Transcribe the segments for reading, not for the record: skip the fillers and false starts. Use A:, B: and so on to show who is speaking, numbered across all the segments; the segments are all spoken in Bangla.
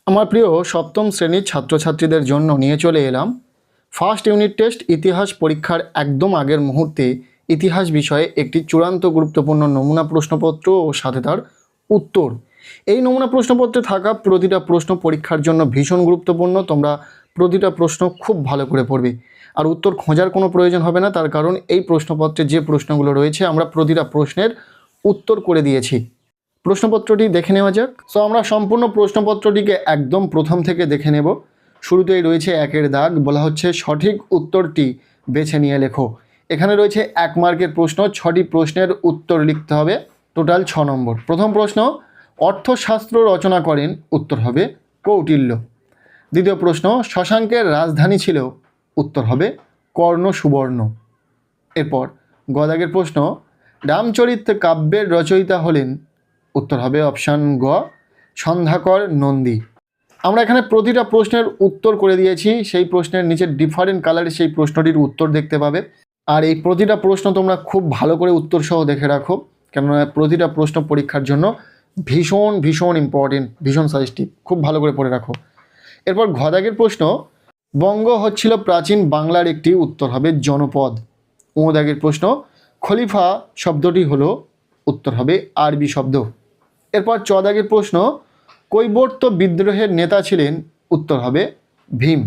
A: আমার প্রিয় সপ্তম শ্রেণীর ছাত্রছাত্রীদের জন্য নিয়ে চলে এলাম ফার্স্ট ইউনিট টেস্ট ইতিহাস পরীক্ষার একদম আগের মুহূর্তে ইতিহাস বিষয়ে একটি চূড়ান্ত গুরুত্বপূর্ণ নমুনা প্রশ্নপত্র ও সাথে তার উত্তর। এই নমুনা প্রশ্নপত্রে থাকা প্রতিটা প্রশ্ন পরীক্ষার জন্য ভীষণ গুরুত্বপূর্ণ। তোমরা প্রতিটা প্রশ্ন খুব ভালো করে পড়বে, আর উত্তর খোঁজার কোনো প্রয়োজন হবে না, তার কারণ এই প্রশ্নপত্রে যে প্রশ্নগুলো রয়েছে আমরা প্রতিটা প্রশ্নের উত্তর করে দিয়েছি। প্রশ্নপত্রটি দেখে নেওয়া যাক। সো আমরা সম্পূর্ণ প্রশ্নপত্রটিকে একদম প্রথম থেকে দেখে নেব। শুরুতেই রয়েছে একের দাগ, বলা হচ্ছে সঠিক উত্তরটি বেছে নিয়ে লেখো। এখানে রয়েছে 1 মার্কের প্রশ্ন, 6টি প্রশ্নের উত্তর লিখতে হবে, টোটাল 6 নম্বর। প্রথম প্রশ্ন, অর্থশাস্ত্র রচনা করেন, উত্তর হবে কৌটিল্য। দ্বিতীয় প্রশ্ন, শশাঙ্কের রাজধানী ছিল, উত্তর হবে কর্ণ সুবর্ণ। এরপর গদাগের প্রশ্ন, রামচরিত কাব্যের রচয়িতা হলেন, উত্তর হবে অপশান গ সন্ধ্যাকর নন্দী। আমরা এখানে প্রতিটা প্রশ্নের উত্তর করে দিয়েছি, সেই প্রশ্নের নিচে ডিফারেন্ট কালারে সেই প্রশ্নটির উত্তর দেখতে পাবে। আর এই প্রতিটা প্রশ্ন তোমরা খুব ভালো করে উত্তর সহ দেখে রাখো, কেননা প্রতিটা প্রশ্ন পরীক্ষার জন্য ভীষণ ভীষণ ইম্পর্টেন্ট, ভীষণ সাজেস্টিভ, খুব ভালো করে পড়ে রাখো। এরপর ঘদাগের প্রশ্ন, বঙ্গ হচ্ছিল প্রাচীন বাংলার একটি, উত্তর হবে জনপদ। উমদাগের প্রশ্ন, খলিফা শব্দটি হলো, উত্তর হবে আরবি শব্দ। এরপর চদাগের প্রশ্ন, কৈবর্ত বিদ্রোহের নেতা ছিলেন, উত্তর হবে ভীম।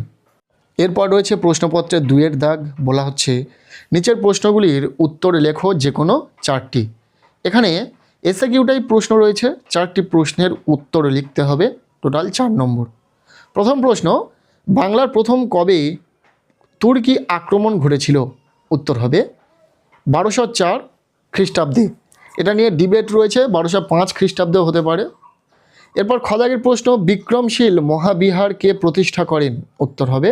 A: এরপর রয়েছে প্রশ্নপত্রের 2-এর দাগ, বলা হচ্ছে নিচের প্রশ্নগুলির উত্তর লেখো যে কোনো 4টি। এখানে এসএকিউটাই প্রশ্ন রয়েছে, 4টি প্রশ্নের উত্তর লিখতে হবে, টোটাল 4 নম্বর। প্রথম প্রশ্ন, বাংলার প্রথম কবে তুর্কি আক্রমণ ঘটেছিল, উত্তর হবে 1204 খ্রিস্টাব্দে। এটা নিয়ে ডিবেট রয়েছে, 1205 খ্রিস্টাব্দেও হতে পারে। এরপর খদাগের প্রশ্ন, বিক্রমশীল মহাবিহার কে প্রতিষ্ঠা করেন, উত্তর হবে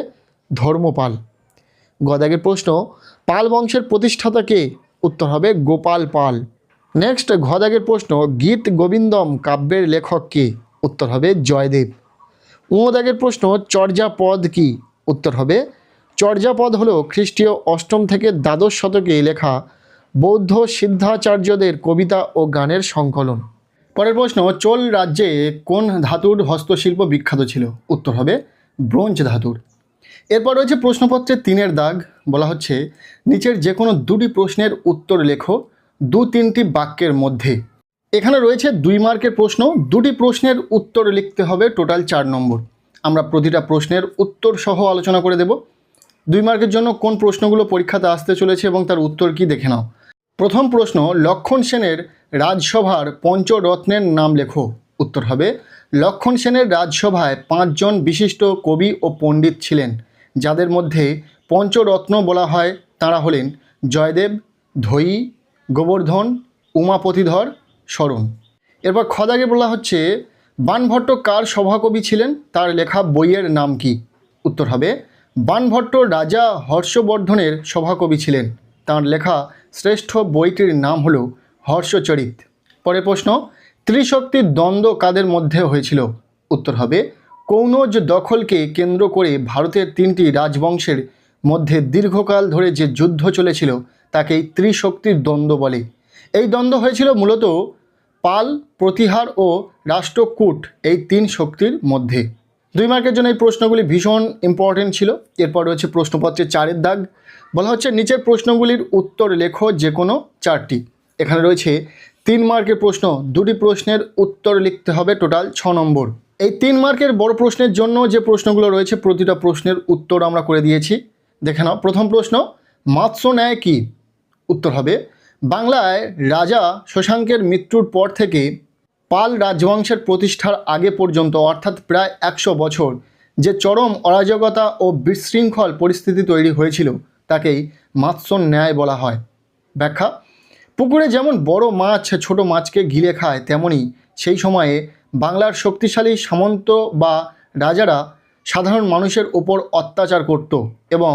A: ধর্মপাল। গদাগের প্রশ্ন, পাল বংশের প্রতিষ্ঠাতা কে, উত্তর হবে গোপাল পাল। নেক্সট ঘদাগের প্রশ্ন, গীত গোবিন্দম কাব্যের লেখক কে, উত্তর হবে জয়দেব। উমদাগের প্রশ্ন, চর্যাপদ কি, উত্তর হবে চর্যাপদ হলো খ্রিস্টীয় 8ম থেকে দ্বাদশ শতকে লেখা বৌদ্ধ সিদ্ধাচার্যদের কবিতা ও গানের সংকলন। পরের প্রশ্ন, চোল রাজ্যে কোন ধাতুর হস্তশিল্প বিখ্যাত ছিল, উত্তর হবে ব্রোঞ্জ ধাতুর। এরপর রয়েছে প্রশ্নপত্রের 3-এর দাগ, বলা হচ্ছে নিচের যে কোনো 2টি প্রশ্নের উত্তর লেখো 2-3টি বাক্যের মধ্যে। এখানে রয়েছে 2 মার্কের প্রশ্ন, 2টি প্রশ্নের উত্তর লিখতে হবে, টোটাল 4 নম্বর। আমরা প্রতিটা প্রশ্নের উত্তর সহ আলোচনা করে দেব। 2 মার্কের জন্য কোন প্রশ্নগুলো পরীক্ষাতে আসতে চলেছে এবং তার উত্তর কি দেখে নাও। প্রথম প্রশ্ন, লক্ষণ সেনের রাজসভার পঞ্চরত্নের নাম লেখো, উত্তর হবে লক্ষণ সেনের রাজসভায় 5 জন বিশিষ্ট কবি ও পণ্ডিত ছিলেন, যাদের মধ্যে পঞ্চরত্ন বলা হয়। তারা হলেন জয়দেব, ধয়ী, গোবর্ধন, উমাপতিধর, শরণ। এরপর খদাগে বলা হচ্ছে বাণভট্ট কার সভাকবি ছিলেন, তার লেখা বইয়ের নাম কি, উত্তর হবে বাণভট্ট রাজা হর্ষবর্ধনের সভাকবি ছিলেন, তার লেখা শ্রেষ্ঠ বইটির নাম হলো হর্ষচরিত। পরের প্রশ্ন, ত্রিশক্তির দ্বন্দ্ব কাদের মধ্যে হয়েছিল, উত্তর হবে কনৌজ দখলকে কেন্দ্র করে ভারতের 3টি রাজবংশের মধ্যে দীর্ঘকাল ধরে যে যুদ্ধ চলেছিল তাকেই ত্রিশক্তির দ্বন্দ্ব বলে। এই দ্বন্দ্ব হয়েছিল মূলত পাল, প্রতিহার ও রাষ্ট্রকূট, এই 3 শক্তির মধ্যে। 2 মার্কের জন্য এই প্রশ্নগুলি ভীষণ ইম্পর্টেন্ট ছিল। এরপর রয়েছে প্রশ্নপত্রের 4-এর দাগ, বলা হচ্ছে নিচের প্রশ্নগুলির উত্তর লেখো যে কোনো 4টি। এখানে রয়েছে 3 মার্কের প্রশ্ন, 2টি প্রশ্নের উত্তর লিখতে হবে, টোটাল 6 নম্বর। এই 3 মার্কের বড় প্রশ্নের জন্য যে প্রশ্নগুলো রয়েছে প্রতিটা প্রশ্নের উত্তর আমরা করে দিয়েছি, দেখে নাও। প্রথম প্রশ্ন, মাৎস্য ন্যায় কি, উত্তর হবে বাংলায় রাজা শশাঙ্কের মৃত্যুর পর থেকে পাল রাজবংশের প্রতিষ্ঠার আগে পর্যন্ত, অর্থাৎ প্রায় 100 বছর যে চরম অরাজকতা ও বিশৃঙ্খল পরিস্থিতি তৈরি হয়েছিল তাকেই মাৎস্য ন্যায় বলা হয়। ব্যাখ্যা, পুকুরে যেমন বড় মাছ ছোট মাছকে গিলে খায়, তেমনি সেই সময়ে বাংলার শক্তিশালী সামন্ত বা রাজারা সাধারণ মানুষের ওপর অত্যাচার করত এবং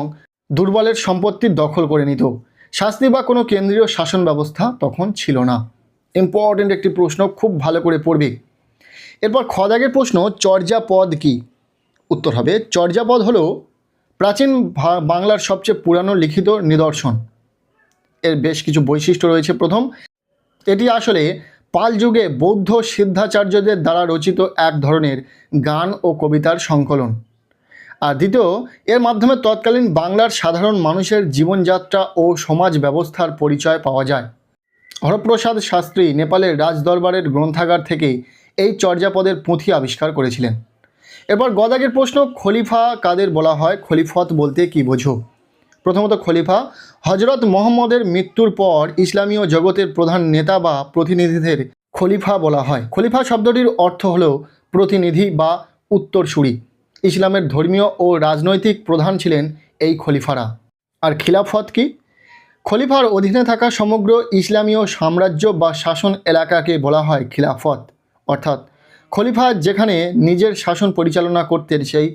A: দুর্বলের সম্পত্তি দখল করে নিত। শাস্তি বা কোনো কেন্দ্রীয় শাসন ব্যবস্থা তখন ছিল না। ইম্পর্টেন্ট একটি প্রশ্ন, খুব ভালো করে পড়বে। এরপর খদাগের প্রশ্ন, চর্যাপদ কি, উত্তর হবে চর্যাপদ হলো প্রাচীন বাংলার সবচেয়ে পুরানো লিখিত নিদর্শন। এর বেশ কিছু বৈশিষ্ট্য রয়েছে। প্রথম, এটি আসলে পাল যুগে বৌদ্ধ সিদ্ধাচার্যদের দ্বারা রচিত এক ধরনের গান ও কবিতার সংকলন। আর দ্বিতীয়, এর মাধ্যমে তৎকালীন বাংলার সাধারণ মানুষের জীবনযাত্রা ও সমাজ ব্যবস্থার পরিচয় পাওয়া যায়। হরপ্রসাদ শাস্ত্রী নেপালের রাজদরবারের গ্রন্থাগার থেকে এই চর্যাপদের পুঁথি আবিষ্কার করেছিলেন। এরপর গদাগের প্রশ্ন, খলিফা কাদের বলা হয়? খলিফত বলতে কি বোঝো? প্রথমত, খলিফা হজরত মোহাম্মদের মৃত্যুর পর ইসলামীয় জগতের প্রধান নেতা বা প্রতিনিধিদের খলিফা বলা হয়। খলিফা শব্দটির অর্থ হল প্রতিনিধি বা উত্তরসূরি। ইসলামের ধর্মীয় ও রাজনৈতিক প্রধান ছিলেন এই খলিফারা। আর খিলাফত কি? খলিফার অধীনে থাকা সমগ্র ইসলামীয় সাম্রাজ্য বা শাসন এলাকাকে বলা হয় খিলাফত। অর্থাৎ খলিফা যেখানে নিজের শাসন পরিচালনা করতেন সেই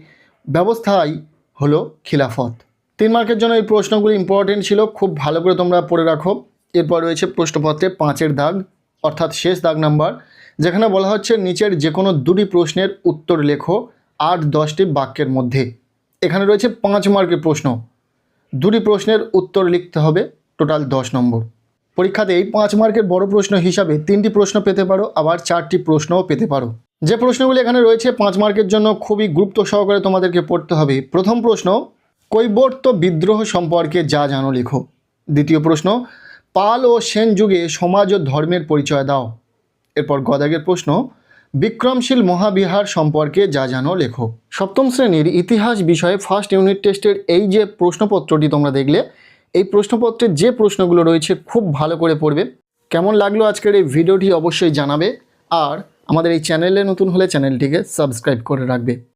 A: ব্যবস্থাই হলো খিলাফত। 3 মার্কের জন্য এই প্রশ্নগুলি ইম্পর্টেন্ট ছিল, খুব ভালো করে তোমরা পড়ে রাখো। এরপর রয়েছে প্রশ্নপত্রে 5-এর দাগ, অর্থাৎ শেষ দাগ নাম্বার, যেখানে বলা হচ্ছে নিচের যে কোনো 2টি প্রশ্নের উত্তর লেখো 8-10টি বাক্যের মধ্যে। এখানে রয়েছে 5 মার্কের প্রশ্ন, 2টি প্রশ্নের উত্তর লিখতে হবে, টোটাল 10 নম্বর। পরীক্ষাতে এই 5 মার্কের বড় প্রশ্ন হিসাবে 3টি প্রশ্ন পেতে পারো, আবার 4টি প্রশ্নও পেতে পারো। যে প্রশ্নগুলি এখানে রয়েছে 5 মার্কের জন্য খুবই গুরুত্ব সহকারে তোমাদেরকে পড়তে হবে। প্রথম প্রশ্ন, কৈবর্ত বিদ্রোহ সম্পর্কে যা জানো লেখো। দ্বিতীয় প্রশ্ন, পাল ও সেন যুগে সমাজ ও ধর্মের পরিচয় দাও। এরপর গদাগের প্রশ্ন, বিক্রমশীল মহাবিহার সম্পর্কে যা জানো লেখো। সপ্তম শ্রেণীর ইতিহাস বিষয়ে ফার্স্ট ইউনিট টেস্টের এই যে প্রশ্নপত্রটি তোমরা দেখলে, এই প্রশ্নপত্রের যে প্রশ্নগুলো রয়েছে খুব ভালো করে পড়বে। কেমন লাগলো আজকের এই ভিডিওটি অবশ্যই জানাবে, আর আমাদের এই চ্যানেলে নতুন হলে চ্যানেলটিকে সাবস্ক্রাইব করে রাখবে।